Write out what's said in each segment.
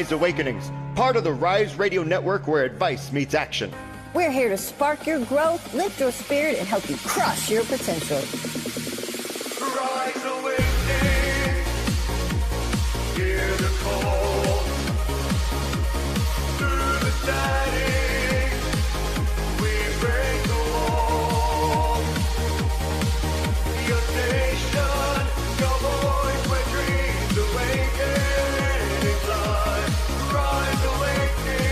Rise Awakenings, part of the Rise Radio Network where advice meets action. We're here to spark your growth, lift your spirit, and help you crush your potential. Rise Awakenings, hear the call. Through the static, we break the wall. Your station, your voice where dreams awaken in life. Rise Awakening,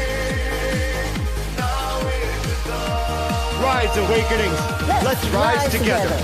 now is the time. Rise Awakenings, let's rise together.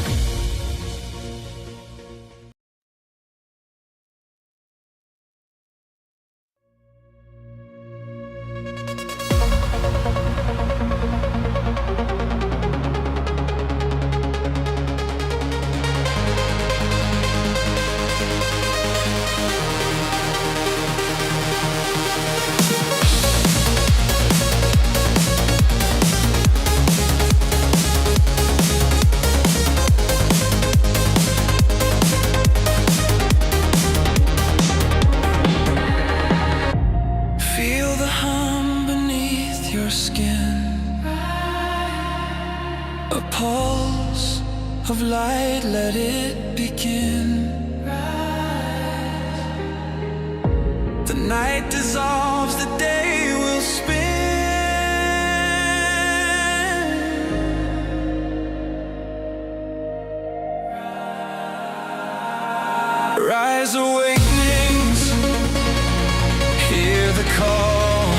A pulse of light, let it begin. The night dissolves, the day will spin. Rise awakenings, hear the call.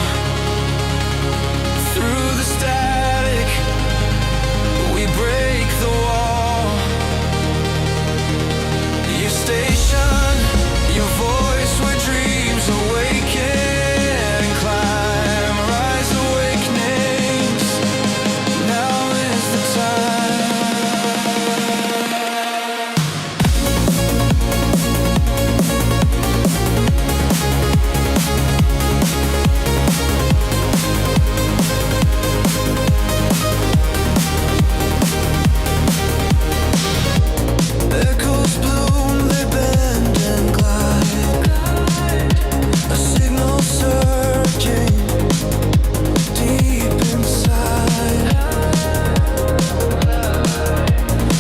Through the static, we break the wall. Your station, your voice where dreams awaken and climb. Rise awakenings, now is the time. Echoes bloom, they bend and glide. A signal surging deep inside.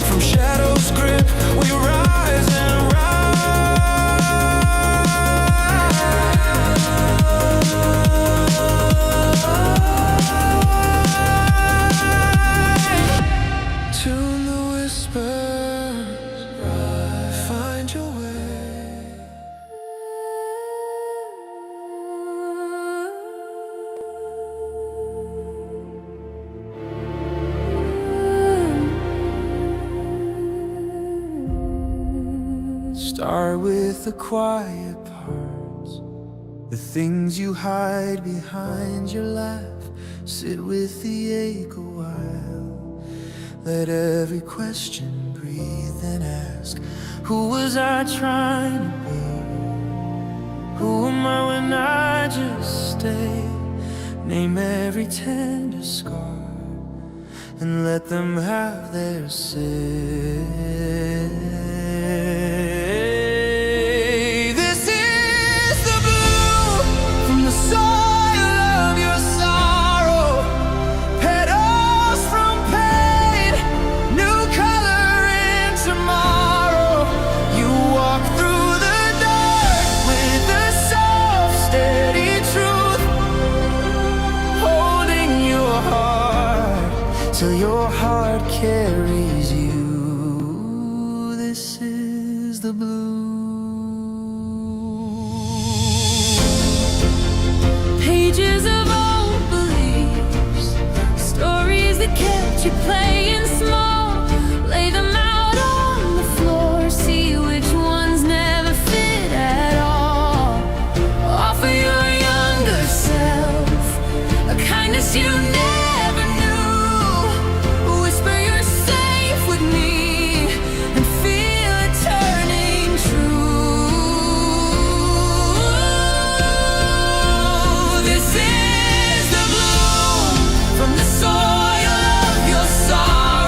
From shadows' grip, we rise and rise. Tune the whispers, find your way. Start with the quiet parts, the things you hide behind your laugh. Sit with the ache a while. Let every question breathe and ask, who was I trying to be? Who am I when I just stay? Name every tender scar and let them have their say. This is the blue from the soil of your sorrow. Petals from pain, new color in tomorrow. You walk through the dark with a soft, steady truth, holding your heart till your heart carries you. This is the blue. Pages of old beliefs, stories that kept you playing small. Lay them out on the floor, see which ones never fit at all. Offer your younger self a kindness you never knew. Whisper you're safe with me and feel it turning true. This is the bloom from the soil of your sorrow.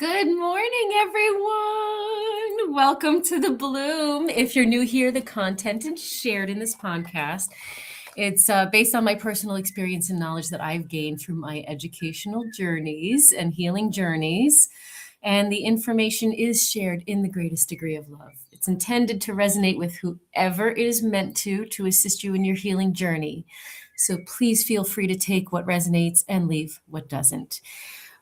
Good morning, everyone. Welcome to The Bloom. If you're new here, the content is shared in this podcast. It's based on my personal experience and knowledge that I've gained through my educational journeys and healing journeys. And the information is shared in the greatest degree of love. It's intended to resonate with whoever it is meant to assist you in your healing journey. So please feel free to take what resonates and leave what doesn't.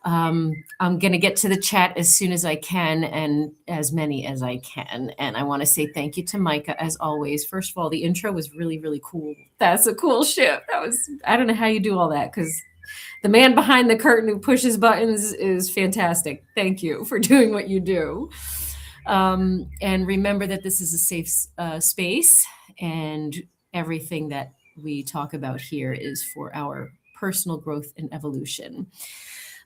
I'm going to get to the chat as soon as I can and as many as I can. And I want to say thank you to Micah, as always. First of all, the intro was really, really cool. That's a cool ship. I don't know how you do all that, because the man behind the curtain who pushes buttons is fantastic. Thank you for doing what you do. And remember that this is a safe space, and everything that we talk about here is for our personal growth and evolution.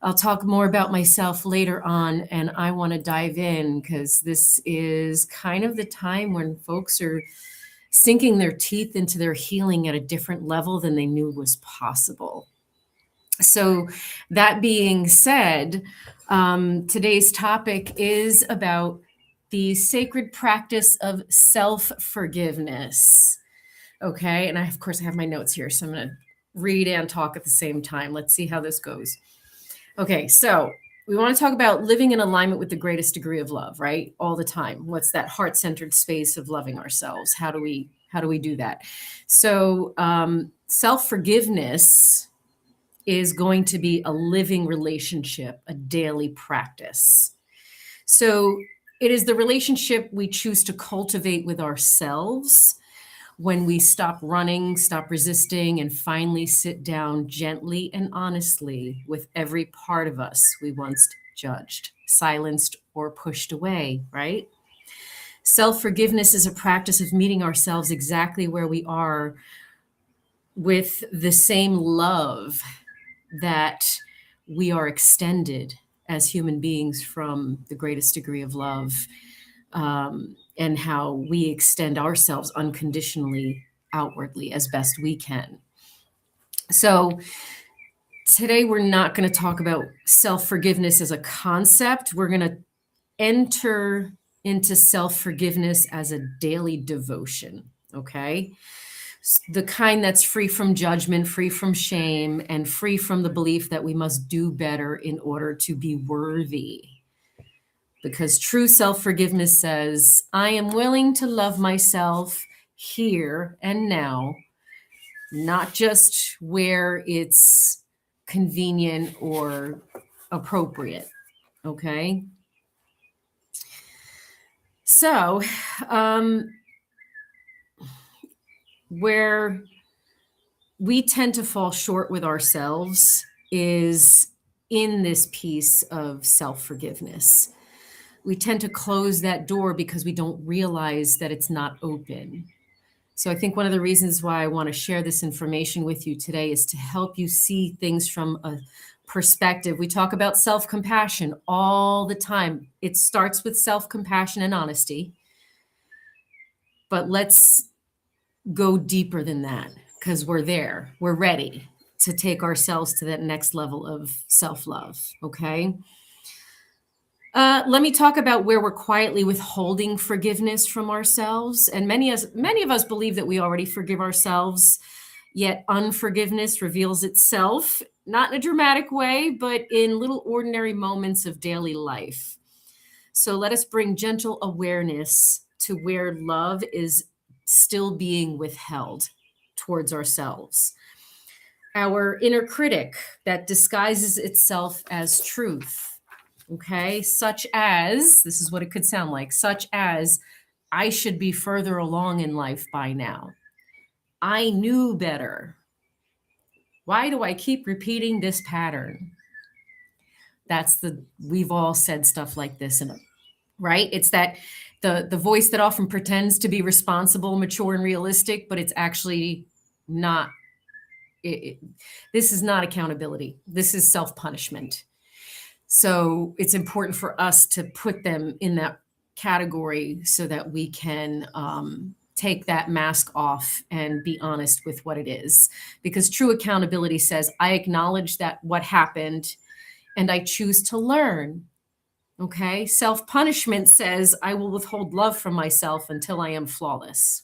I'll talk more about myself later on, and I want to dive in because this is kind of the time when folks are sinking their teeth into their healing at a different level than they knew was possible. So that being said, today's topic is about the sacred practice of self-forgiveness. Okay, and of course I have my notes here, so I'm going to read and talk at the same time. Let's see how this goes. Okay, so we want to talk about living in alignment with the greatest degree of love, right? All the time. What's that heart-centered space of loving ourselves? How do we do that? So self-forgiveness is going to be a living relationship, a daily practice. So it is the relationship we choose to cultivate with ourselves when we stop running, stop resisting, and finally sit down gently and honestly with every part of us we once judged, silenced, or pushed away, right? Self-forgiveness is a practice of meeting ourselves exactly where we are with the same love that we are extended as human beings from the greatest degree of love, and how we extend ourselves unconditionally outwardly as best we can. So today we're not going to talk about self-forgiveness as a concept. We're going to enter into self-forgiveness as a daily devotion, okay? The kind that's free from judgment, free from shame, and free from the belief that we must do better in order to be worthy. Because true self-forgiveness says, I am willing to love myself here and now, not just where it's convenient or appropriate, okay? So, where we tend to fall short with ourselves is in this piece of self-forgiveness. We tend to close that door because we don't realize that it's not open. So I think one of the reasons why I want to share this information with you today is to help you see things from a perspective. We talk about self-compassion all the time. It starts with self-compassion and honesty. But let's go deeper than that, because we're there. We're ready to take ourselves to that next level of self-love, okay? Let me talk about where we're quietly withholding forgiveness from ourselves. And many of us believe that we already forgive ourselves, yet unforgiveness reveals itself, not in a dramatic way, but in little ordinary moments of daily life. So let us bring gentle awareness to where love is still being withheld towards ourselves. Our inner critic that disguises itself as truth. Okay, such as, this is what it could sound like, such as, I should be further along in life by now. I knew better. Why do I keep repeating this pattern? We've all said stuff like this, right? It's that the voice that often pretends to be responsible, mature, and realistic, but it's actually not. This is not accountability. This is self-punishment. So it's important for us to put them in that category so that we can take that mask off and be honest with what it is. Because true accountability says, I acknowledge that what happened and I choose to learn Okay. Self-punishment says, I will withhold love from myself until I am flawless.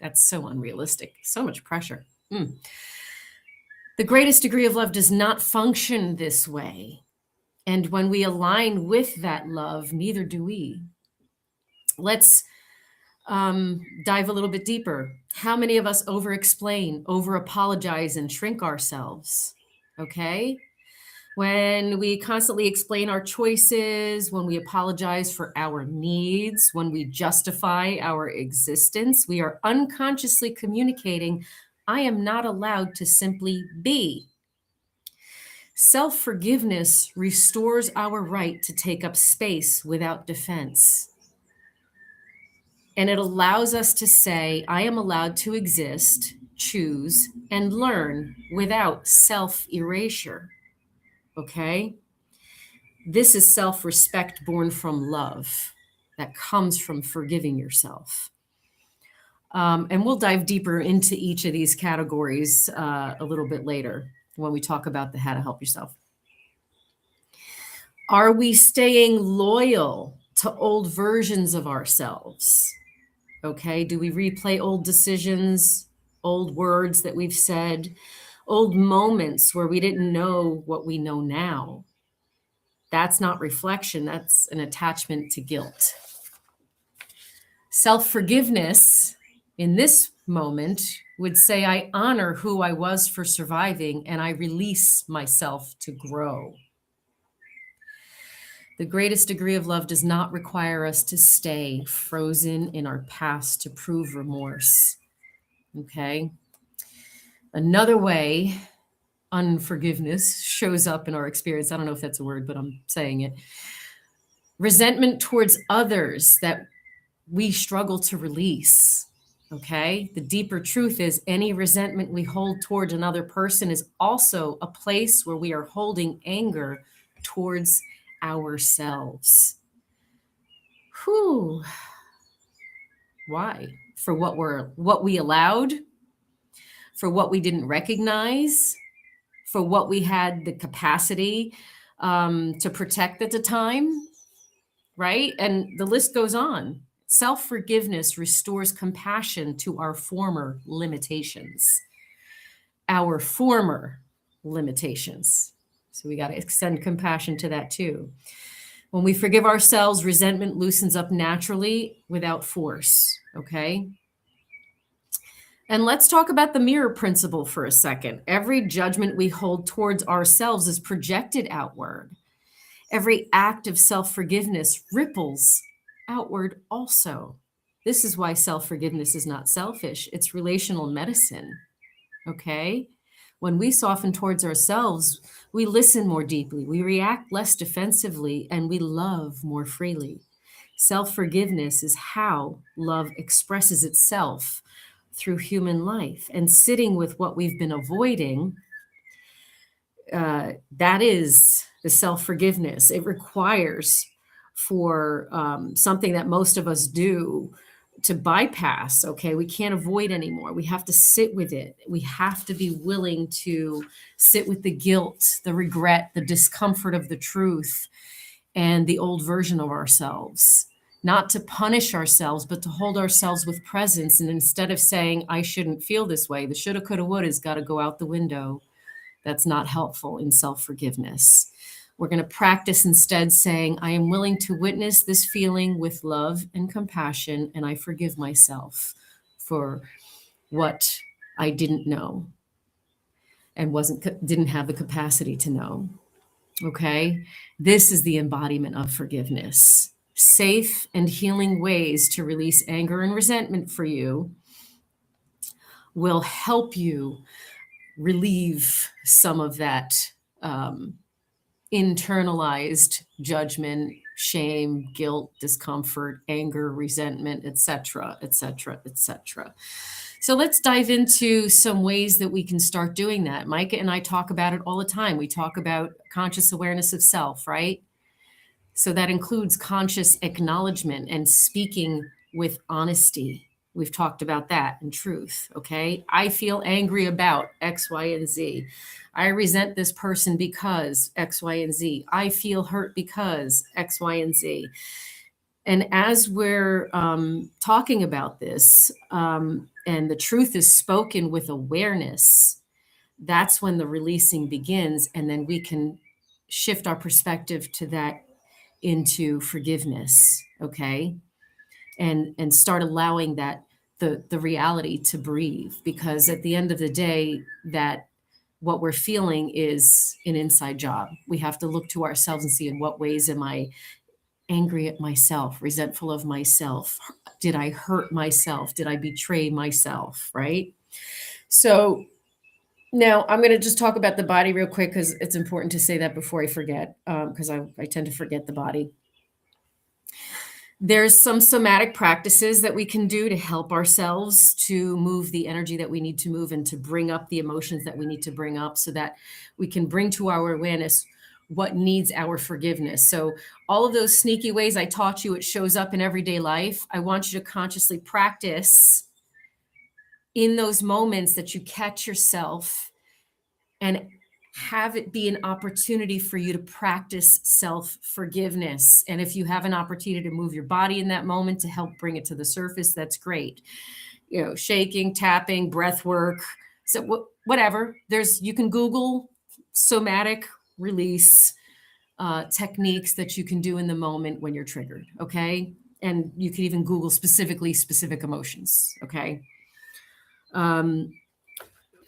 That's so unrealistic. So much pressure. The greatest degree of love does not function this way. And when we align with that love, neither do we. Let's dive a little bit deeper. How many of us over explain, over apologize, and shrink ourselves? Okay. When we constantly explain our choices, when we apologize for our needs, when we justify our existence, we are unconsciously communicating, I am not allowed to simply be. Self forgiveness restores our right to take up space without defense. And it allows us to say, I am allowed to exist, choose, and learn without self erasure. Okay? This is self respect born from love that comes from forgiving yourself. And we'll dive deeper into each of these categories a little bit later when we talk about the how to help yourself. Are we staying loyal to old versions of ourselves? Okay. Do we replay old decisions, old words that we've said, old moments where we didn't know what we know now? That's not reflection. That's an attachment to guilt. Self-forgiveness in this moment would say, I honor who I was for surviving and I release myself to grow. The greatest degree of love does not require us to stay frozen in our past to prove remorse. Okay. Another way unforgiveness shows up in our experience, I don't know if that's a word, but I'm saying it. Resentment towards others that we struggle to release. Okay. The deeper truth is any resentment we hold towards another person is also a place where we are holding anger towards ourselves. Whew. Why? For what we allowed, for what we didn't recognize, for what we had the capacity to protect at the time, right? And the list goes on. Self-forgiveness restores compassion to our former limitations. Our former limitations. So we got to extend compassion to that too. When we forgive ourselves, resentment loosens up naturally without force, okay? And let's talk about the mirror principle for a second. Every judgment we hold towards ourselves is projected outward. Every act of self-forgiveness ripples outward also. This is why self-forgiveness is not selfish. It's relational medicine, okay? When we soften towards ourselves, we listen more deeply, we react less defensively, and we love more freely. Self-forgiveness is how love expresses itself through human life. And sitting with what we've been avoiding, that is the self-forgiveness. It requires for something that most of us do to bypass. Okay, we can't avoid anymore. We have to sit with it. We have to be willing to sit with the guilt, the regret, the discomfort of the truth, and the old version of ourselves. Not to punish ourselves, but to hold ourselves with presence. And instead of saying, I shouldn't feel this way, the shoulda, coulda, woulda has got to go out the window. That's not helpful in self-forgiveness. We're going to practice instead saying, I am willing to witness this feeling with love and compassion, and I forgive myself for what I didn't know and didn't have the capacity to know. Okay? This is the embodiment of forgiveness. Safe and healing ways to release anger and resentment for you will help you relieve some of that internalized judgment, shame, guilt, discomfort, anger, resentment, etc., etc., etc. So let's dive into some ways that we can start doing that. Micah and I talk about it all the time. We talk about conscious awareness of self, right? So that includes conscious acknowledgement and speaking with honesty. We've talked about that in truth. Okay. I feel angry about X, Y, and Z. I resent this person because X, Y, and Z. I feel hurt because X, Y, and Z. And as we're talking about this, and the truth is spoken with awareness, that's when the releasing begins. And then we can shift our perspective to that into forgiveness. Okay. And start allowing that the reality to breathe, because at the end of the day, that what we're feeling is an inside job. We have to look to ourselves and see, in what ways am I angry at myself, resentful of myself? Did I hurt myself? Did I betray myself? Right? So now I'm going to just talk about the body real quick, because it's important to say that before I forget, because I tend to forget the body. There's some somatic practices that we can do to help ourselves to move the energy that we need to move, and to bring up the emotions that we need to bring up, so that we can bring to our awareness what needs our forgiveness. So all of those sneaky ways I taught you, it shows up in everyday life. I want you to consciously practice in those moments that you catch yourself, and have it be an opportunity for you to practice self-forgiveness. And if you have an opportunity to move your body in that moment to help bring it to the surface, that's great. You know, shaking, tapping, breath work, so whatever. You can Google somatic release techniques that you can do in the moment when you're triggered, okay? And you can even Google specific emotions, okay?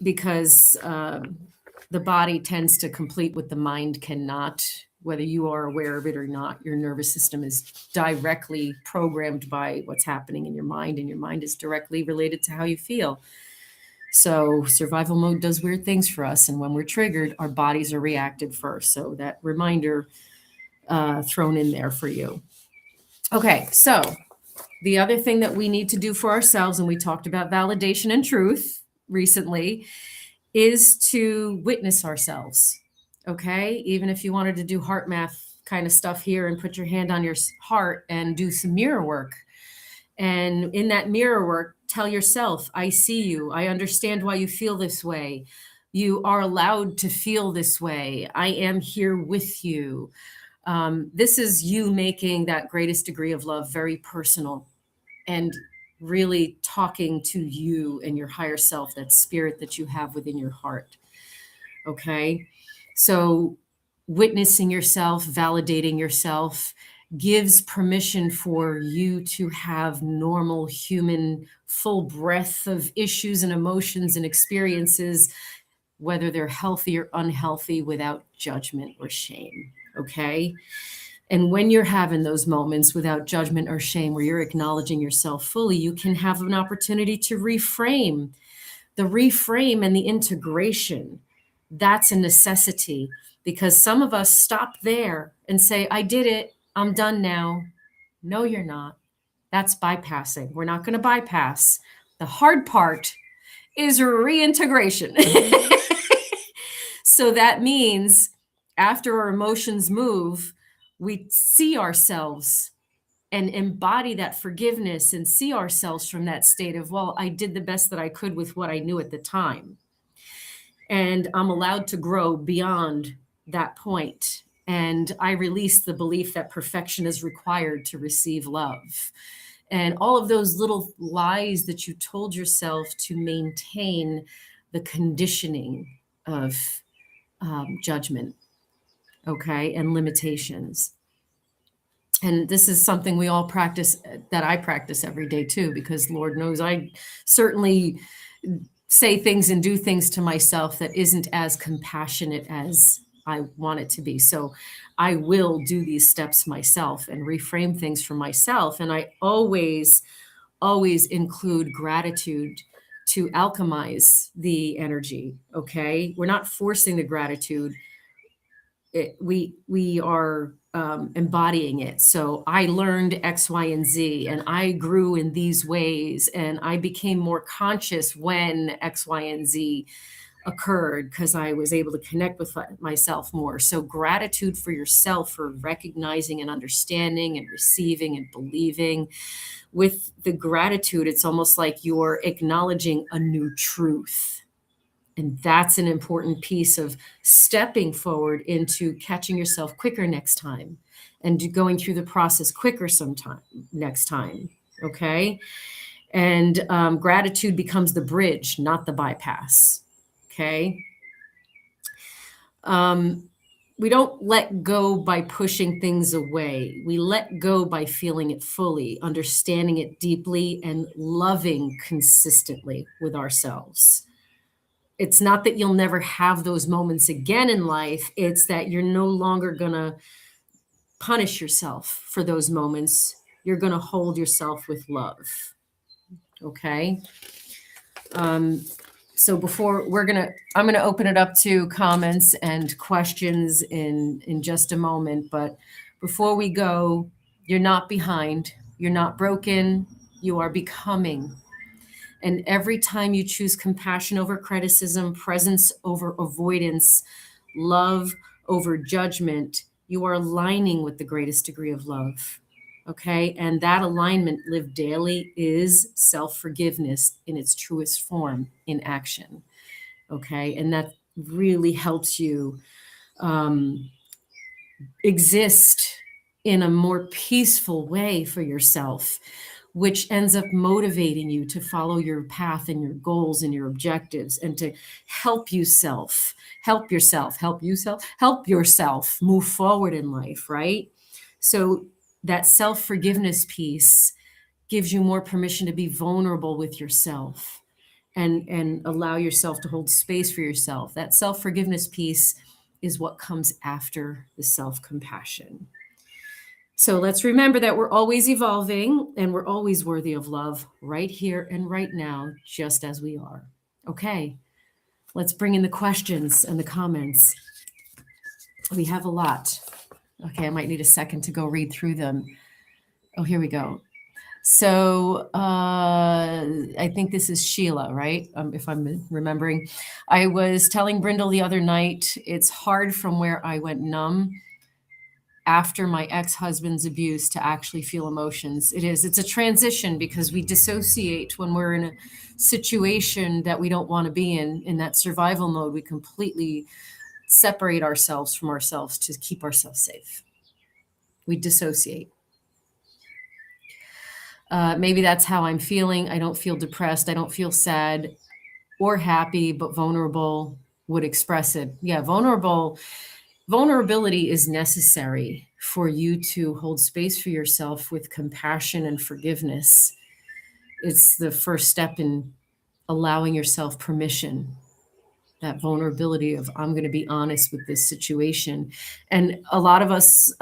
Because the body tends to complete what the mind cannot, whether you are aware of it or not. Your nervous system is directly programmed by what's happening in your mind, and your mind is directly related to how you feel. So survival mode does weird things for us. And when we're triggered, our bodies are reactive first. So that reminder thrown in there for you. Okay, so the other thing that we need to do for ourselves, and we talked about validation and truth recently, is to witness ourselves. Okay, even if you wanted to do heart math kind of stuff here, and put your hand on your heart and do some mirror work. And in that mirror work, tell yourself, I see you. I understand why you feel this way. You are allowed to feel this way. I am here with you. This is you making that greatest degree of love very personal, and really talking to you and your higher self, that spirit that you have within your heart. Okay. So witnessing yourself, validating yourself, gives permission for you to have normal human full breadth of issues and emotions and experiences, whether they're healthy or unhealthy, without judgment or shame. Okay. And when you're having those moments without judgment or shame, where you're acknowledging yourself fully, you can have an opportunity to reframe. The reframe and the integration, that's a necessity, because some of us stop there and say, I did it. I'm done now. No, you're not. That's bypassing. We're not going to bypass. The hard part is reintegration. So that means after our emotions move, we see ourselves and embody that forgiveness, and see ourselves from that state of, well, I did the best that I could with what I knew at the time. And I'm allowed to grow beyond that point. And I release the belief that perfection is required to receive love. And all of those little lies that you told yourself to maintain the conditioning of judgment, okay, and limitations. And this is something we all practice, that I practice every day too, because Lord knows I certainly say things and do things to myself that isn't as compassionate as I want it to be. So I will do these steps myself and reframe things for myself. And I always include gratitude to alchemize the energy. Okay. We're not forcing the gratitude. We are embodying it. So I learned X, Y, and Z, and I grew in these ways, and I became more conscious when X, Y, and Z occurred because I was able to connect with myself more. So gratitude for yourself for recognizing and understanding and receiving and believing. With the gratitude, it's almost like you're acknowledging a new truth. And that's an important piece of stepping forward into catching yourself quicker next time and going through the process quicker sometime next time. Okay. And gratitude becomes the bridge, not the bypass. Okay. We don't let go by pushing things away. We let go by feeling it fully, understanding it deeply, and loving consistently with ourselves. It's not that you'll never have those moments again in life. It's that you're no longer going to punish yourself for those moments. You're going to hold yourself with love. Okay. So I'm going to open it up to comments and questions in just a moment. But before we go, you're not behind. You're not broken. You are becoming. And every time you choose compassion over criticism, presence over avoidance, love over judgment, you are aligning with the greatest degree of love. Okay. And that alignment lived daily is self-forgiveness in its truest form in action. Okay. And that really helps you exist in a more peaceful way for yourself, which ends up motivating you to follow your path and your goals and your objectives and to help yourself move forward in life, right? So that self-forgiveness piece gives you more permission to be vulnerable with yourself and allow yourself to hold space for yourself. That self-forgiveness piece is what comes after the self-compassion. So let's remember that we're always evolving and we're always worthy of love right here and right now, just as we are. Okay, let's bring in the questions and the comments. We have a lot. Okay, I might need a second to go read through them. Oh, here we go. So I think this is Sheila, right? If I'm remembering. I was telling Brindle the other night, it's hard from where I went numb after my ex-husband's abuse to actually feel emotions. It's a transition because we dissociate when we're in a situation that we don't want to be in that survival mode. We completely separate ourselves from ourselves to keep ourselves safe. We dissociate. Maybe that's how I'm feeling. I don't feel depressed. I don't feel sad or happy, but vulnerable would express it. Yeah, vulnerability is necessary for you to hold space for yourself with compassion and forgiveness. It's the first step in allowing yourself permission, that vulnerability of I'm going to be honest with this situation. And a lot of us,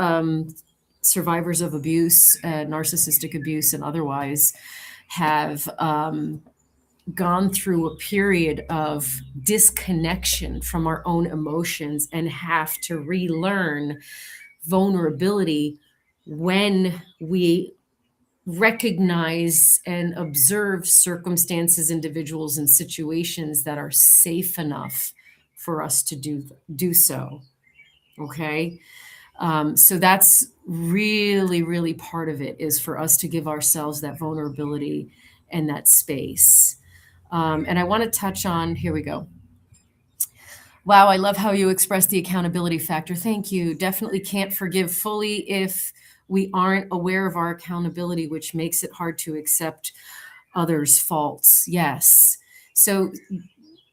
survivors of abuse, narcissistic abuse and otherwise, have gone through a period of disconnection from our own emotions and have to relearn vulnerability when we recognize and observe circumstances, individuals, and situations that are safe enough for us to do so. Okay. So that's really, really part of it, is for us to give ourselves that vulnerability and that space. And I want to touch on, here we go. Wow, I love how you express the accountability factor. Thank you. Definitely can't forgive fully if we aren't aware of our accountability, which makes it hard to accept others' faults. Yes. So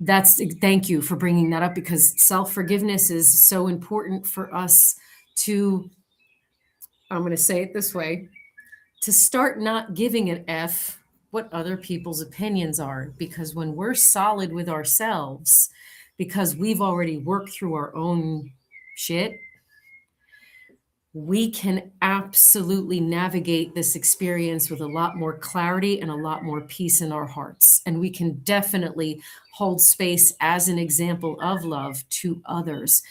thank you for bringing that up, because self-forgiveness is so important for us to, I'm going to say it this way, to start not giving an F what other people's opinions are. Because when we're solid with ourselves, because we've already worked through our own shit, we can absolutely navigate this experience with a lot more clarity and a lot more peace in our hearts. And we can definitely hold space as an example of love to others.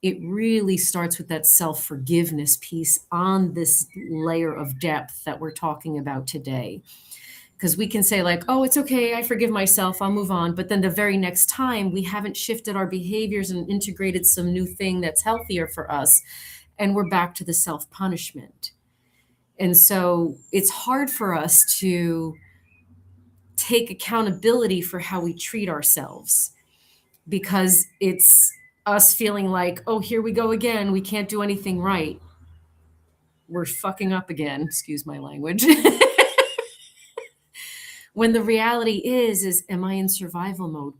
It really starts with that self-forgiveness piece on this layer of depth that we're talking about today. Because we can say like, oh, it's okay, I forgive myself, I'll move on. But then the very next time we haven't shifted our behaviors and integrated some new thing that's healthier for us, and we're back to the self-punishment. And so it's hard for us to take accountability for how we treat ourselves, because it's us feeling like, oh, here we go again, we can't do anything right. We're fucking up again, excuse my language. When the reality is am I in survival mode?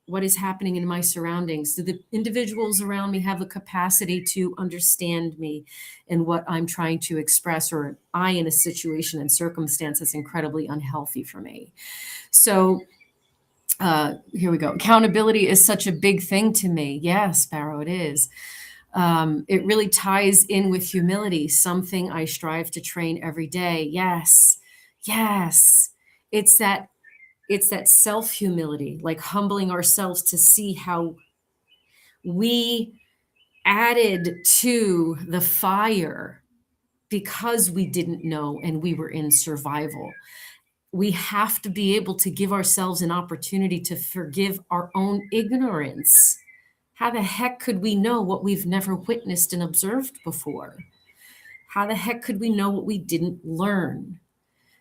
What is happening in my surroundings? Do the individuals around me have the capacity to understand me and what I'm trying to express, or am I in a situation and circumstance that's incredibly unhealthy for me? So here we go. Accountability is such a big thing to me. Yes, Barrow, it is. It really ties in with humility, something I strive to train every day. Yes, yes. It's that self-humility, like humbling ourselves to see how we added to the fire because we didn't know and we were in survival. We have to be able to give ourselves an opportunity to forgive our own ignorance. How the heck could we know what we've never witnessed and observed before? How the heck could we know what we didn't learn?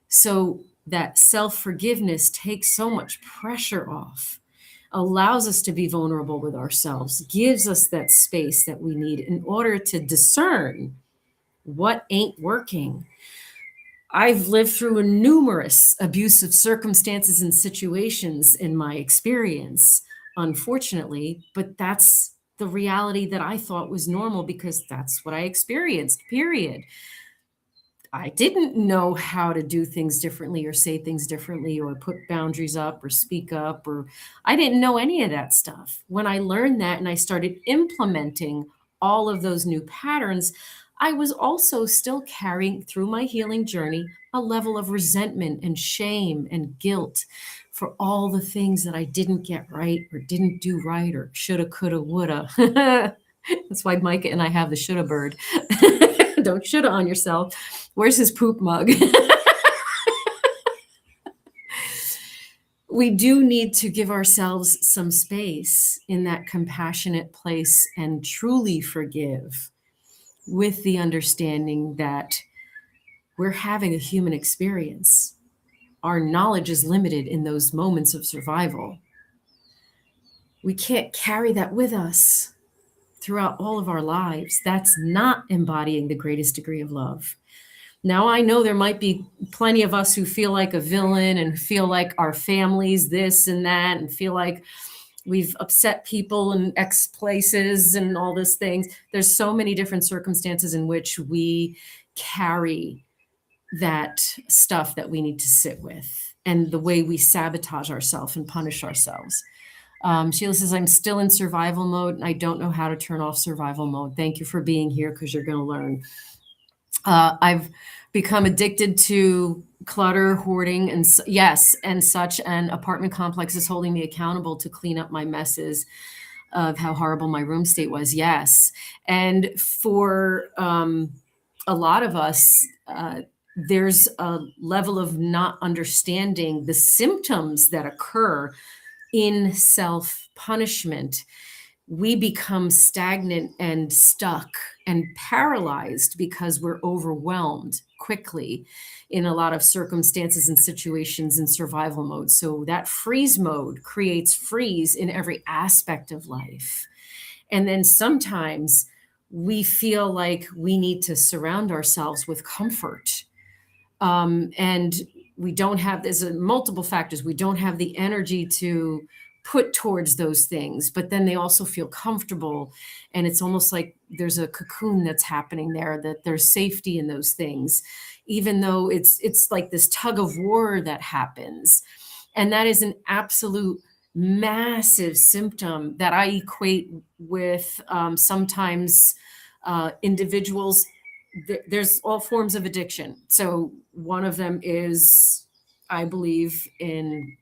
So that self-forgiveness takes so much pressure off, allows us to be vulnerable with ourselves, gives us that space that we need in order to discern what ain't working. I've lived through numerous abusive circumstances and situations in my experience, unfortunately, but that's the reality that I thought was normal because that's what I experienced, period. I didn't know how to do things differently or say things differently or put boundaries up or speak up, or I didn't know any of that stuff. When I learned that and I started implementing all of those new patterns, I was also still carrying through my healing journey a level of resentment and shame and guilt for all the things that I didn't get right or didn't do right or shoulda, coulda, woulda. That's why Micah and I have the shoulda bird. Don't shoulda on yourself. Where's his poop mug? We do need to give ourselves some space in that compassionate place and truly forgive, with the understanding that we're having a human experience. Our knowledge is limited in those moments of survival. We can't carry that with us throughout all of our lives. That's not embodying the greatest degree of love. Now, I know there might be plenty of us who feel like a villain and feel like our families this and that and feel like we've upset people in X places and all these things. There's so many different circumstances in which we carry that stuff that we need to sit with, and the way we sabotage ourselves and punish ourselves. Sheila says, I'm still in survival mode and I don't know how to turn off survival mode. Thank you for being here because you're going to learn. I've become addicted to clutter, hoarding, and yes, and such. And apartment complex is holding me accountable to clean up my messes of how horrible my room state was. Yes. And for a lot of us, there's a level of not understanding the symptoms that occur in self-punishment. We become stagnant and stuck and paralyzed because we're overwhelmed quickly in a lot of circumstances and situations in survival mode. So that freeze mode creates freeze in every aspect of life. And then sometimes we feel like we need to surround ourselves with comfort. And we don't have, there's multiple factors. We don't have the energy to put towards those things, but then they also feel comfortable. And it's almost like there's a cocoon that's happening there, that there's safety in those things, even though it's like this tug of war that happens. And that is an absolute massive symptom that I equate with sometimes individuals. There's all forms of addiction. So one of them is, I believe, in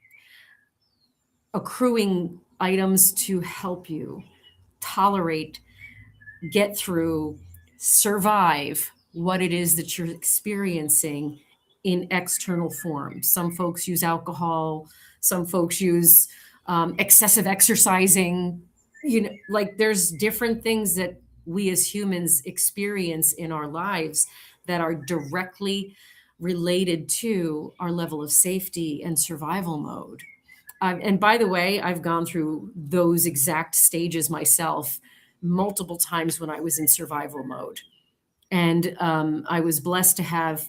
accruing items to help you tolerate, get through, survive what it is that you're experiencing in external form. Some folks use alcohol, some folks use excessive exercising. You know, like there's different things that we as humans experience in our lives that are directly related to our level of safety and survival mode. And by the way, I've gone through those exact stages myself multiple times when I was in survival mode. And I was blessed to have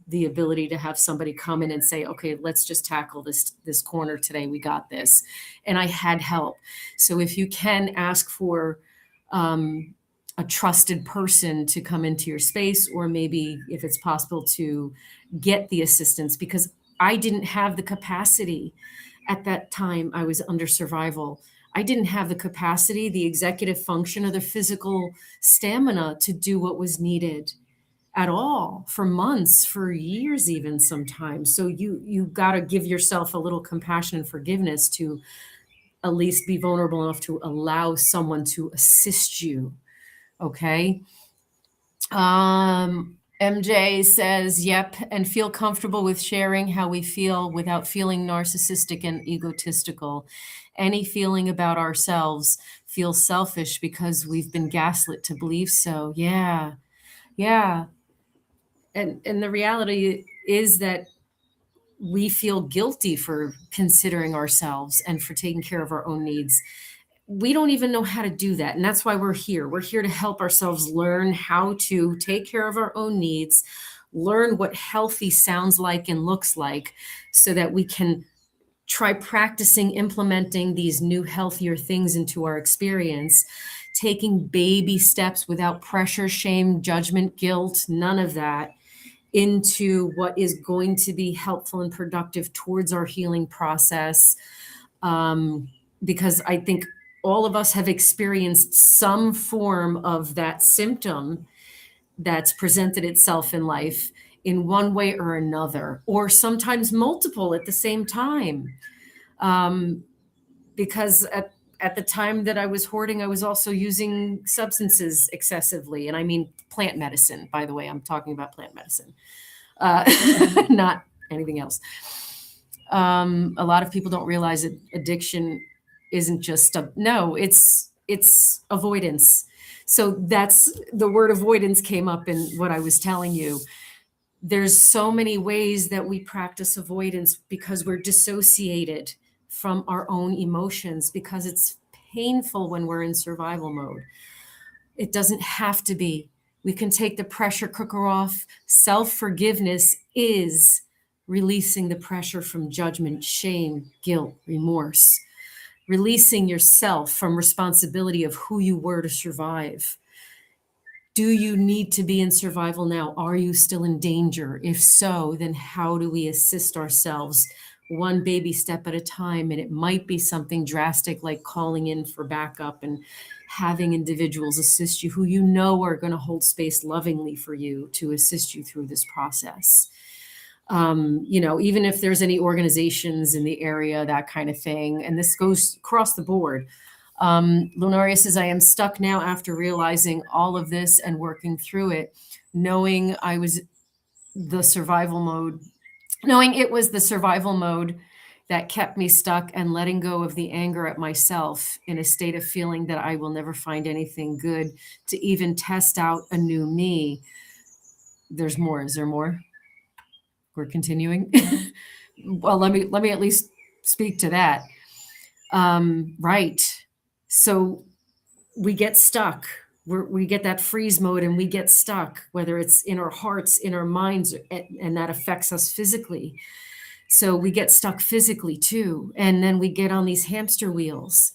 the ability to have somebody come in and say, okay, let's just tackle this corner today. We got this. And I had help. So if you can ask for a trusted person to come into your space, or maybe if it's possible to get the assistance, because I didn't have the capacity at that time. I was under survival. I didn't have the capacity, the executive function, or the physical stamina to do what was needed at all for months, for years, even sometimes. So you got to give yourself a little compassion and forgiveness to at least be vulnerable enough to allow someone to assist you. Okay. MJ says, yep, and feel comfortable with sharing how we feel without feeling narcissistic and egotistical. Any feeling about ourselves feels selfish because we've been gaslit to believe so. Yeah. Yeah. And the reality is that we feel guilty for considering ourselves and for taking care of our own needs. We don't even know how to do that. And that's why we're here. We're here to help ourselves learn how to take care of our own needs, learn what healthy sounds like and looks like, so that we can try practicing implementing these new, healthier things into our experience, taking baby steps without pressure, shame, judgment, guilt, none of that, into what is going to be helpful and productive towards our healing process. Because I think all of us have experienced some form of that symptom that's presented itself in life in one way or another, or sometimes multiple at the same time. Because at the time that I was hoarding, I was also using substances excessively. And I mean plant medicine, by the way. I'm talking about plant medicine, not anything else. A lot of people don't realize that addiction isn't just it's avoidance. So that's the word avoidance came up in what I was telling you. There's so many ways that we practice avoidance because we're dissociated from our own emotions, because it's painful when we're in survival mode. It doesn't have to be. We can take the pressure cooker off. Self-forgiveness is releasing the pressure from judgment, shame, guilt, remorse, releasing yourself from responsibility of who you were to survive. Do you need to be in survival now? Are you still in danger? If so, then how do we assist ourselves one baby step at a time? And it might be something drastic like calling in for backup and having individuals assist you who you know are going to hold space lovingly for you to assist you through this process. Even if there's any organizations in the area, that kind of thing. And this goes across the board. Lunaria says, I am stuck now after realizing all of this and working through it, knowing it was the survival mode that kept me stuck, and letting go of the anger at myself in a state of feeling that I will never find anything good to even test out a new me. There's more. Is there more? We're continuing. Well, let me at least speak to that. Right. So we get stuck. We get that freeze mode and we get stuck, whether it's in our hearts, in our minds, and that affects us physically. So we get stuck physically too. And then we get on these hamster wheels.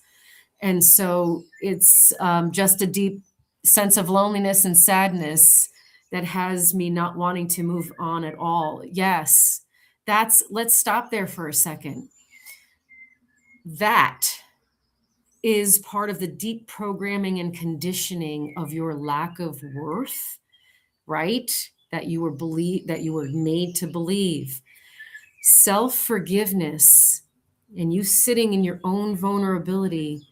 And so it's just a deep sense of loneliness and sadness that has me not wanting to move on at all. Yes, let's stop there for a second. That is part of the deep programming and conditioning of your lack of worth, right? That you were made to believe. Self-forgiveness and you sitting in your own vulnerability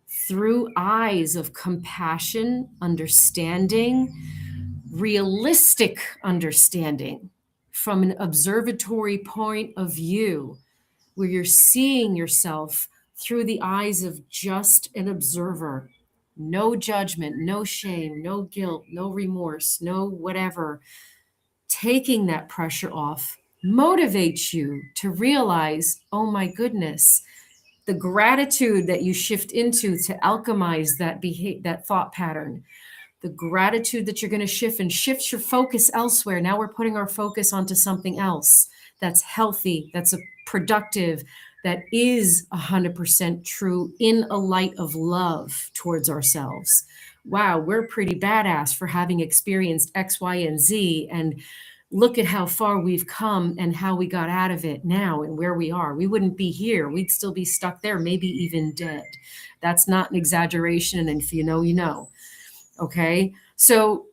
through eyes of compassion, understanding, realistic understanding from an observatory point of view, where you're seeing yourself through the eyes of just an observer. No judgment, no shame, no guilt, no remorse, no whatever. Taking that pressure off motivates you to realize, oh my goodness, the gratitude that you shift into to alchemize that thought pattern, the gratitude that you're going to shift and shifts your focus elsewhere. Now we're putting our focus onto something else that's healthy, that's a productive, that is 100% true in a light of love towards ourselves. Wow, we're pretty badass for having experienced X, Y, and Z. And look at how far we've come and how we got out of it now and where we are. We wouldn't be here. We'd still be stuck there, maybe even dead. That's not an exaggeration. And if you know, you know. Okay. So,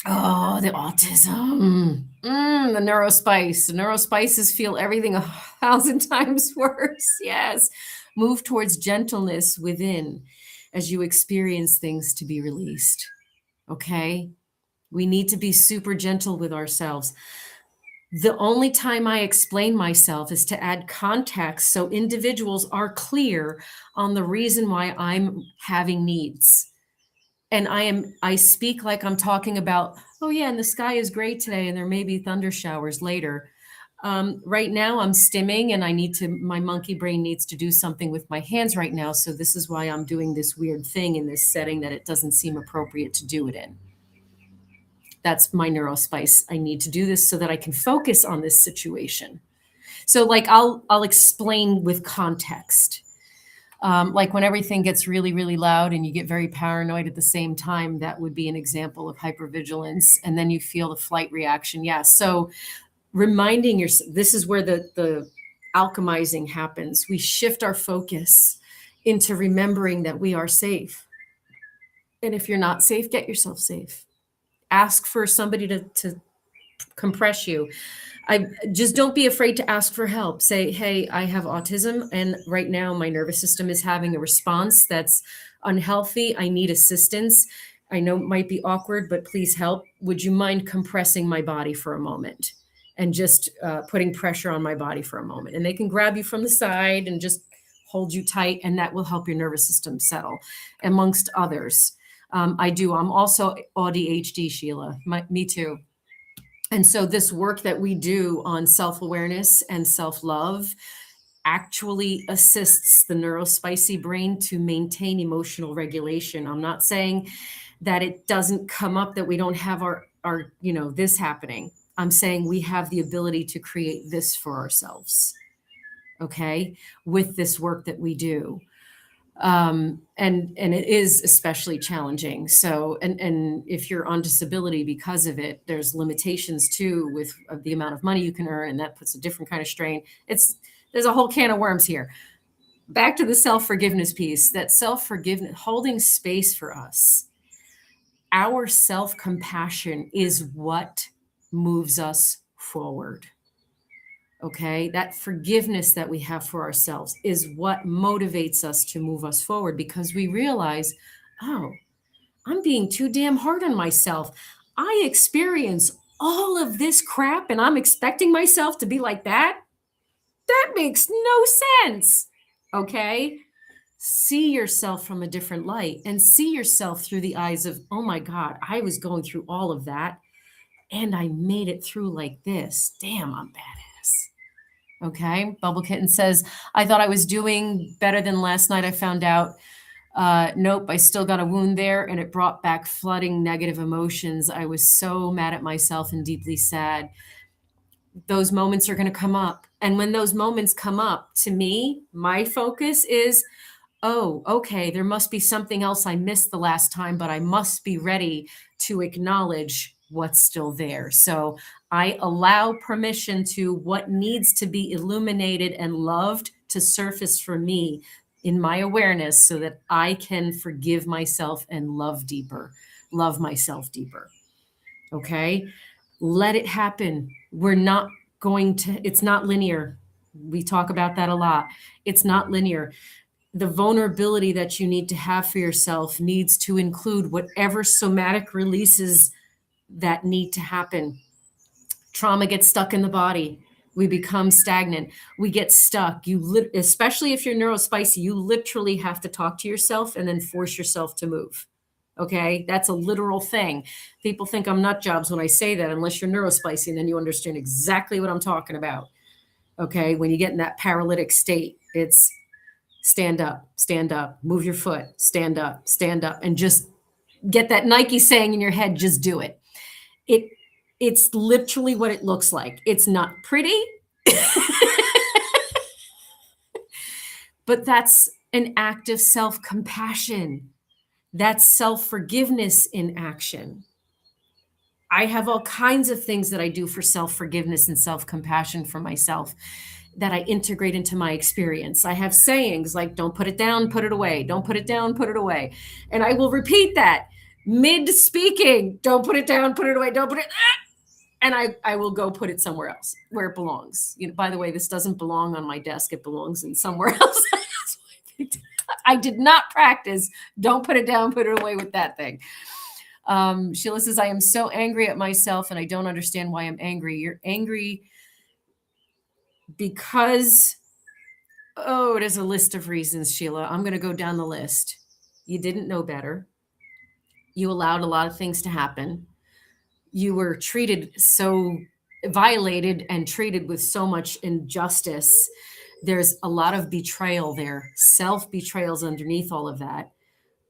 oh, the autism, the neurospice. The neurospices feel everything 1,000 times worse. Yes. Move towards gentleness within as you experience things to be released. Okay. We need to be super gentle with ourselves. The only time I explain myself is to add context so individuals are clear on the reason why I'm having needs. And I speak like I'm talking about, oh yeah, and the sky is gray today and there may be thunder showers later. Right now I'm stimming and my monkey brain needs to do something with my hands right now. So this is why I'm doing this weird thing in this setting that it doesn't seem appropriate to do it in. That's my neurospice. I need to do this so that I can focus on this situation. So like I'll explain with context. Like when everything gets really, really loud and you get very paranoid at the same time, that would be an example of hypervigilance. And then you feel the flight reaction. Yeah. So reminding yourself, this is where the alchemizing happens. We shift our focus into remembering that we are safe. And if you're not safe, get yourself safe. Ask for somebody to compress you. I just don't be afraid to ask for help. Say, hey, I have autism and right now my nervous system is having a response that's unhealthy. I need assistance. I know it might be awkward, but please help. Would you mind compressing my body for a moment and just putting pressure on my body for a moment? And they can grab you from the side and just hold you tight, and that will help your nervous system settle, amongst others. I'm also ADHD, Sheila. Me too. And so this work that we do on self-awareness and self-love actually assists the neurospicy brain to maintain emotional regulation. I'm not saying that it doesn't come up, that we don't have our this happening. I'm saying we have the ability to create this for ourselves, okay, with this work that we do. And it is especially challenging. So, and if you're on disability because of it, there's limitations too with the amount of money you can earn, and that puts a different kind of strain. There's a whole can of worms here. Back to the self-forgiveness piece, that self-forgiveness, holding space for us. Our self-compassion is what moves us forward. Okay, that forgiveness that we have for ourselves is what motivates us to move us forward, because we realize, oh, I'm being too damn hard on myself. I experience all of this crap and I'm expecting myself to be like that. That makes no sense. Okay, see yourself from a different light and see yourself through the eyes of, oh my God, I was going through all of that and I made it through like this. Damn, I'm badass. Okay. Bubble Kitten says, I thought I was doing better than last night. I found out, nope, I still got a wound there and it brought back flooding negative emotions. I was so mad at myself and deeply sad. Those moments are going to come up. And when those moments come up, to me, my focus is, oh, okay, there must be something else I missed the last time, but I must be ready to acknowledge what's still there. So I allow permission to what needs to be illuminated and loved to surface for me in my awareness so that I can forgive myself and love myself deeper. Okay. Let it happen. It's not linear. We talk about that a lot. It's not linear. The vulnerability that you need to have for yourself needs to include whatever somatic releases that need to happen. Trauma gets stuck in the body. We become stagnant. We get stuck. Especially if you're neurospicy, you literally have to talk to yourself and then force yourself to move. Okay, that's a literal thing. People think I'm nut jobs when I say that, unless you're neurospicy, and then you understand exactly what I'm talking about. Okay, when you get in that paralytic state, it's stand up, move your foot, stand up, and just get that Nike saying in your head, just do it. It's literally what it looks like. It's not pretty, but that's an act of self-compassion. That's self-forgiveness in action. I have all kinds of things that I do for self-forgiveness and self-compassion for myself that I integrate into my experience. I have sayings like, don't put it down, put it away. Don't put it down, put it away. And I will repeat that mid-speaking. Don't put it down, put it away. Don't put it... And I will go put it somewhere else where it belongs. You know, by the way, this doesn't belong on my desk. It belongs in somewhere else. I did not practice. Don't put it down, put it away with that thing. Sheila says, I am so angry at myself and I don't understand why I'm angry. You're angry because, it is a list of reasons, Sheila. I'm going to go down the list. You didn't know better. You allowed a lot of things to happen. You were violated and treated with so much injustice. There's a lot of betrayal there. Self-betrayal's underneath all of that.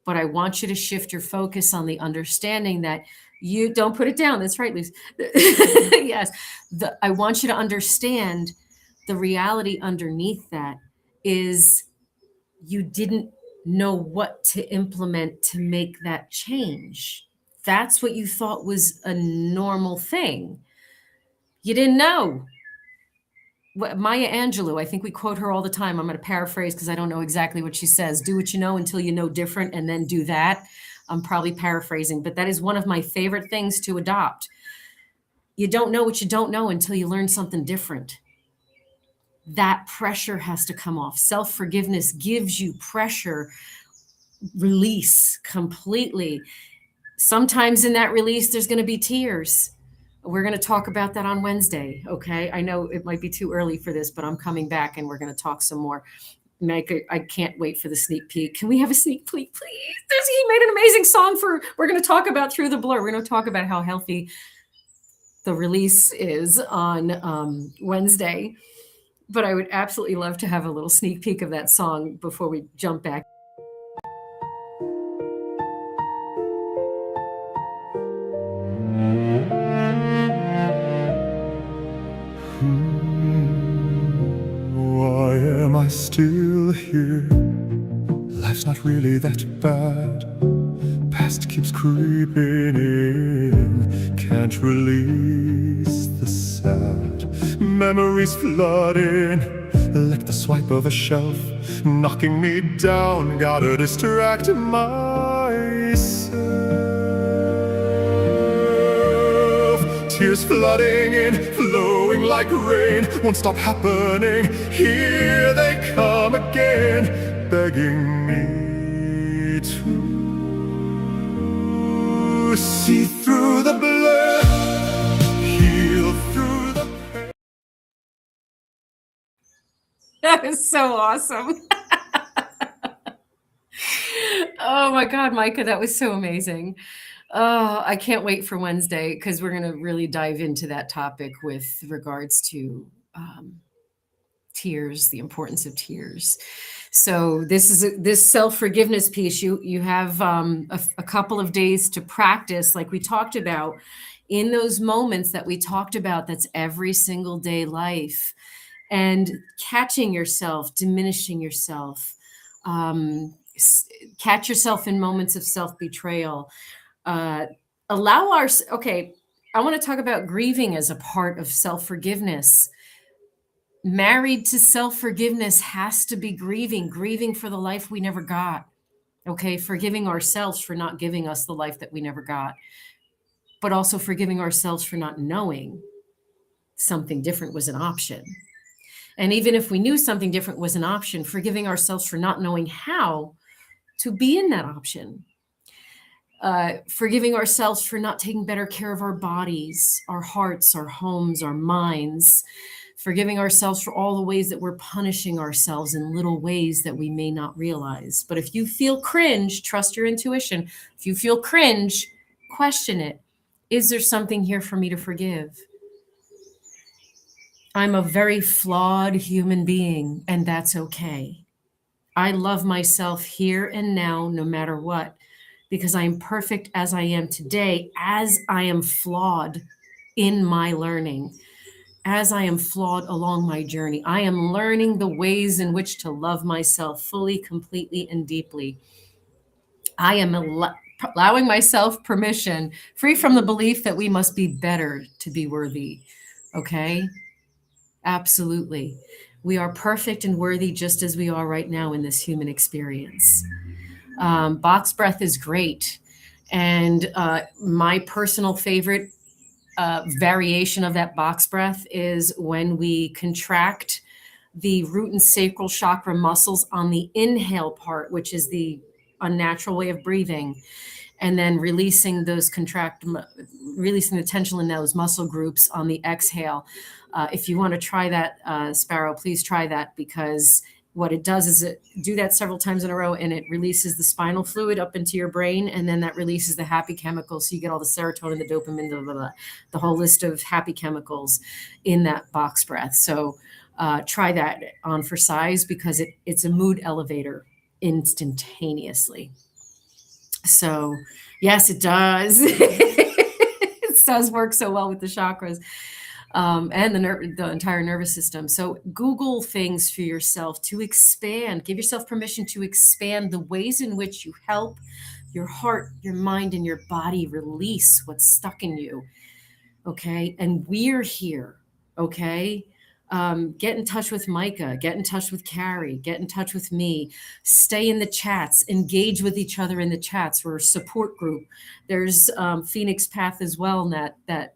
But I want you to shift your focus on the understanding that you don't put it down. That's right, Lise. Yes. I want you to understand the reality underneath that is you didn't know what to implement to make that change. That's what you thought was a normal thing. You didn't know. Maya Angelou, I think we quote her all the time. I'm going to paraphrase because I don't know exactly what she says. Do what you know until you know different, and then do that. I'm probably paraphrasing, but that is one of my favorite things to adopt. You don't know what you don't know until you learn something different. That pressure has to come off. Self-forgiveness gives you pressure, release completely. Sometimes in that release, there's going to be tears. We're going to talk about that on Wednesday. Okay. I know it might be too early for this, but I'm coming back and we're going to talk some more. Meg, I can't wait for the sneak peek. Can we have a sneak peek, please? He made an amazing song we're going to talk about Through the Blur. We're going to talk about how healthy the release is on Wednesday. But I would absolutely love to have a little sneak peek of that song before we jump back. Why am I still here? Life's not really that bad. Past keeps creeping in. Can't release the sad. Memories flooding like the swipe of a shelf, knocking me down. Gotta distract myself. Tears flooding in, flowing like rain, won't stop happening. Here they come again, begging me to see through the blur, heal through the pain. That is so awesome. Oh my God, Micah, that was so amazing. Oh, I can't wait for Wednesday because we're going to really dive into that topic with regards to tears, the importance of tears. So this self-forgiveness piece, you have a couple of days to practice, like we talked about, in those moments that we talked about. That's every single day life, and catching yourself, diminishing yourself, catch yourself in moments of self-betrayal. I want to talk about grieving as a part of self-forgiveness. Married to self-forgiveness has to be grieving for the life we never got. Okay. Forgiving ourselves for not giving us the life that we never got, but also forgiving ourselves for not knowing something different was an option. And even if we knew something different was an option, forgiving ourselves for not knowing how to be in that option. Forgiving ourselves for not taking better care of our bodies, our hearts, our homes, our minds. Forgiving ourselves for all the ways that we're punishing ourselves in little ways that we may not realize. But if you feel cringe, trust your intuition. If you feel cringe, question it. Is there something here for me to forgive? I'm a very flawed human being, and that's okay. I love myself here and now, no matter what, because I am perfect as I am today, as I am flawed in my learning, as I am flawed along my journey. I am learning the ways in which to love myself fully, completely, and deeply. I am allowing myself permission, free from the belief that we must be better to be worthy. Okay? Absolutely. We are perfect and worthy just as we are right now in this human experience. Box breath is great. And my personal favorite variation of that box breath is when we contract the root and sacral chakra muscles on the inhale part, which is the unnatural way of breathing, and then releasing releasing the tension in those muscle groups on the exhale. If you want to try that, Sparrow, please try that, because what it does is do that several times in a row, and it releases the spinal fluid up into your brain, and then that releases the happy chemicals. So you get all the serotonin, the dopamine, the whole list of happy chemicals in that box breath. So try that on for size, because it's a mood elevator instantaneously. So yes, it does. It does work so well with the chakras. And the entire nervous system. So Google things for yourself to expand. Give yourself permission to expand the ways in which you help your heart, your mind, and your body release what's stuck in you. Okay. And we're here. Okay. Get in touch with Micah, get in touch with Carrie, get in touch with me, stay in the chats, engage with each other in the chats. We're a support group. There's Phoenix Path as well, that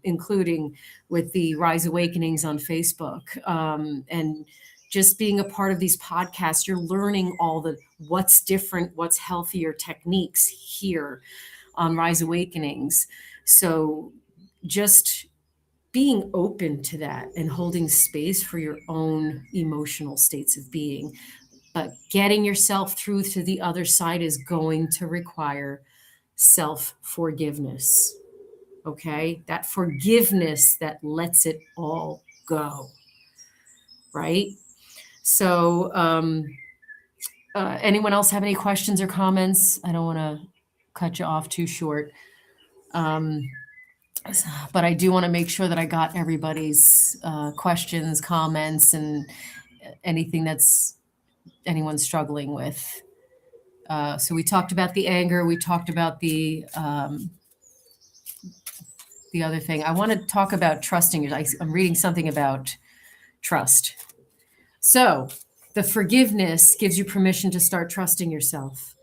including with the Rise Awakenings on Facebook. And just being a part of these podcasts, you're learning all the what's different, what's healthier techniques here on Rise Awakenings. So just being open to that and holding space for your own emotional states of being. But getting yourself through to the other side is going to require self-forgiveness. Okay? That forgiveness that lets it all go. Right? So, anyone else have any questions or comments? I don't want to cut you off too short. But I do want to make sure that I got everybody's questions, comments, and anything that's anyone's struggling with. So we talked about the anger. We talked about the other thing. I want to talk about trusting. I'm reading something about trust. So the forgiveness gives you permission to start trusting yourself.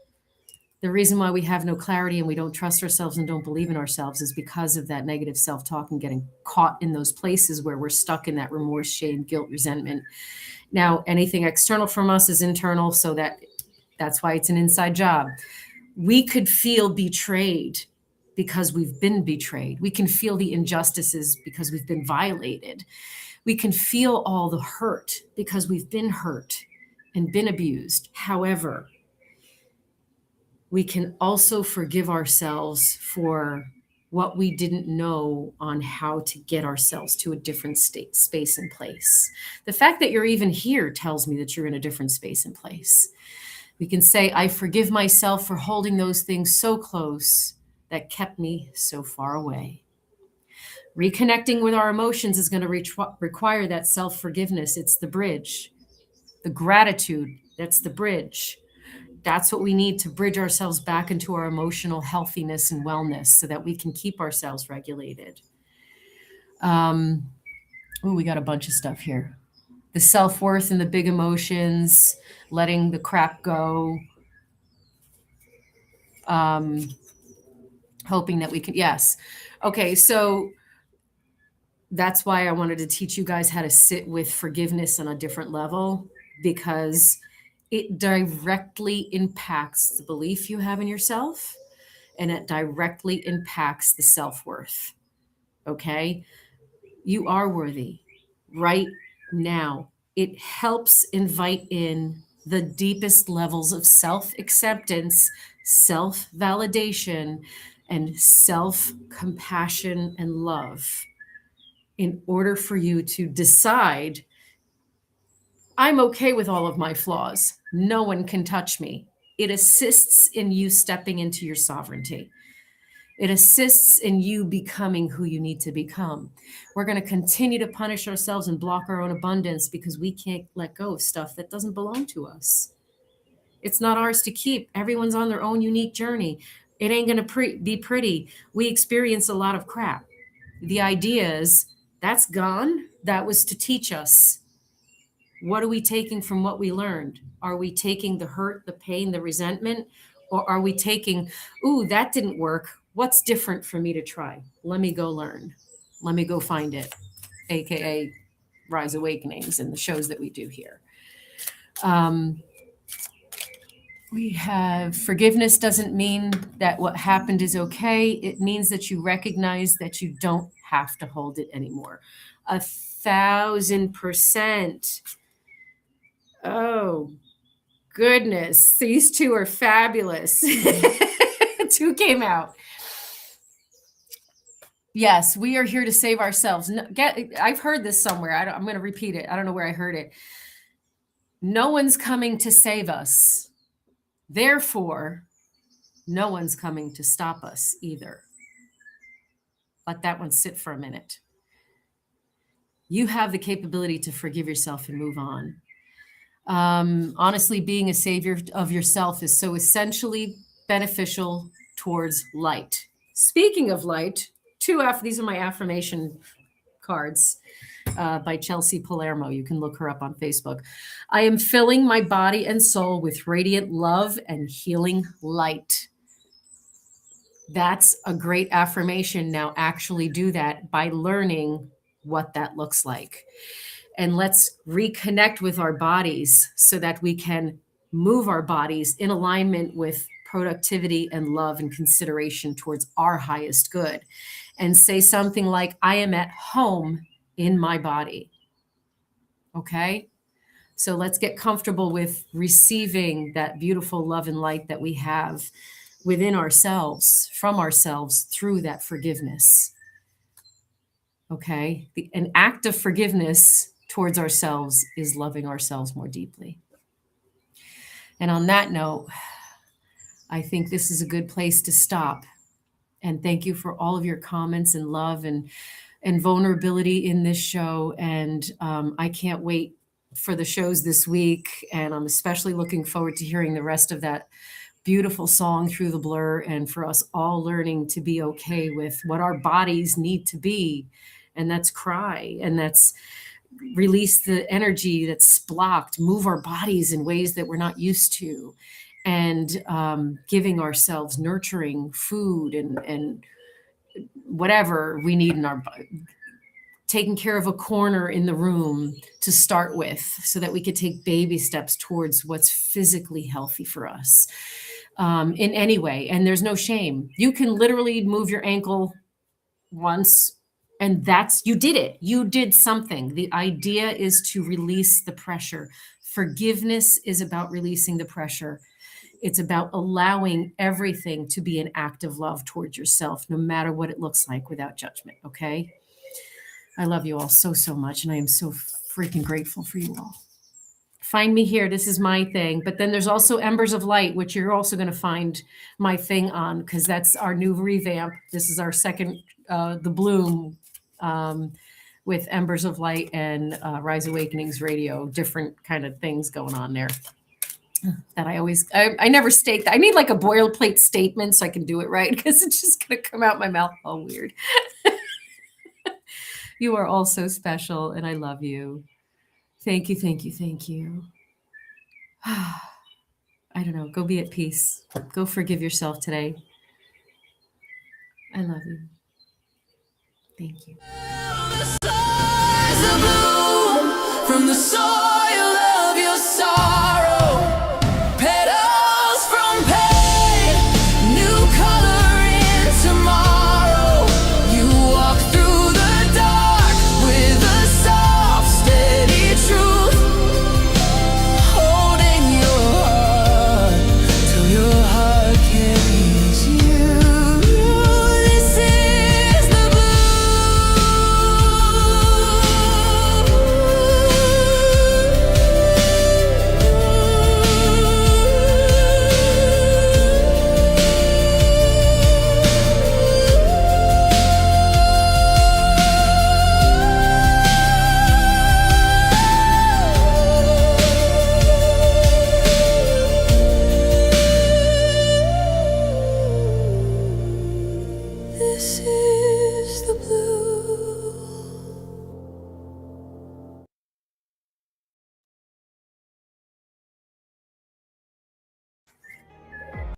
The reason why we have no clarity and we don't trust ourselves and don't believe in ourselves is because of that negative self-talk and getting caught in those places where we're stuck in that remorse, shame, guilt, resentment. Now, anything external from us is internal, so that's why it's an inside job. We could feel betrayed because we've been betrayed. We can feel the injustices because we've been violated. We can feel all the hurt because we've been hurt and been abused. However, we can also forgive ourselves for what we didn't know on how to get ourselves to a different state, space, and place. The fact that you're even here tells me that you're in a different space and place. We can say, I forgive myself for holding those things so close that kept me so far away. Reconnecting with our emotions is going to require that self-forgiveness. It's the bridge. The gratitude, that's the bridge. That's what we need to bridge ourselves back into our emotional healthiness and wellness so that we can keep ourselves regulated. We got a bunch of stuff here. The self-worth and the big emotions, letting the crap go. Hoping that we can, yes. Okay, so that's why I wanted to teach you guys how to sit with forgiveness on a different level, because it directly impacts the belief you have in yourself and it directly impacts the self-worth. Okay? You are worthy right now. It helps invite in the deepest levels of self-acceptance, self-validation, and self-compassion and love in order for you to decide, I'm okay with all of my flaws. No one can touch me. It assists in you stepping into your sovereignty. It assists in you becoming who you need to become. We're going to continue to punish ourselves and block our own abundance because we can't let go of stuff that doesn't belong to us. It's not ours to keep. Everyone's on their own unique journey. It ain't going to be pretty. We experience a lot of crap. The idea is that's gone. That was to teach us. What are we taking from what we learned? Are we taking the hurt, the pain, the resentment? Or are we taking, ooh, that didn't work. What's different for me to try? Let me go learn. Let me go find it, AKA Rise Awakenings and the shows that we do here. We have forgiveness doesn't mean that what happened is okay. It means that you recognize that you don't have to hold it anymore. 1,000%. Oh, goodness. These two are fabulous. Two came out. Yes, we are here to save ourselves. I've heard this somewhere. I'm going to repeat it. I don't know where I heard it. No one's coming to save us. Therefore, no one's coming to stop us either. Let that one sit for a minute. You have the capability to forgive yourself and move on. Honestly, being a savior of yourself is so essentially beneficial towards light. Speaking of light, these are my affirmation cards by Chelsea Palermo. You can look her up on Facebook. I am filling my body and soul with radiant love and healing light. That's a great affirmation. Now actually do that by learning what that looks like. And let's reconnect with our bodies so that we can move our bodies in alignment with productivity and love and consideration towards our highest good. And say something like, I am at home in my body. Okay? So let's get comfortable with receiving that beautiful love and light that we have within ourselves, from ourselves, through that forgiveness. Okay? An act of forgiveness towards ourselves is loving ourselves more deeply. And on that note, I think this is a good place to stop. And thank you for all of your comments and love and vulnerability in this show. And I can't wait for the shows this week. And I'm especially looking forward to hearing the rest of that beautiful song, Through the Blur, and for us all learning to be okay with what our bodies need to be. And that's cry, and that's release the energy that's blocked, move our bodies in ways that we're not used to, and giving ourselves nurturing food and whatever we need in our body, taking care of a corner in the room to start with so that we could take baby steps towards what's physically healthy for us in any way. And there's no shame. You can literally move your ankle once, and you did it. You did something. The idea is to release the pressure. Forgiveness is about releasing the pressure. It's about allowing everything to be an act of love towards yourself, no matter what it looks like, without judgment. Okay? I love you all so, so much. And I am so freaking grateful for you all. Find me here. This is my thing. But then there's also Embers of Light, which you're also going to find my thing on, because that's our new revamp. This is our second, The Bloom, with Embers of Light and Rise Awakenings Radio, different kind of things going on there. That I never state that. I need like a boilerplate statement so I can do it right, because it's just going to come out my mouth all weird. You are all so special, and I love you. Thank you, thank you, thank you. I don't know. Go be at peace. Go forgive yourself today. I love you. Thank you. From the soil of your sorrow, petals from pain, new color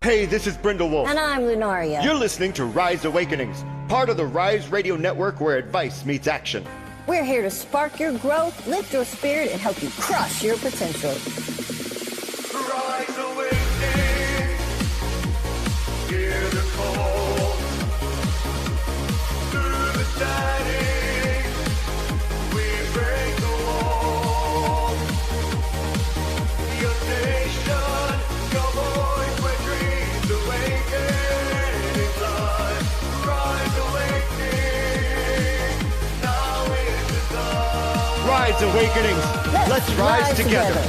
Hey, this is Brindle Wolf. And I'm Lunaria. You're listening to Rise Awakenings, part of the Rise Radio Network where advice meets action. We're here to spark your growth, lift your spirit, and help you crush your potential. Rise awakening, hear the call. Through the static, we break the wall. Your station, your voice, where dreams awaken in time. Rise awakening, now is the time. Rise Awakenings, let's rise together.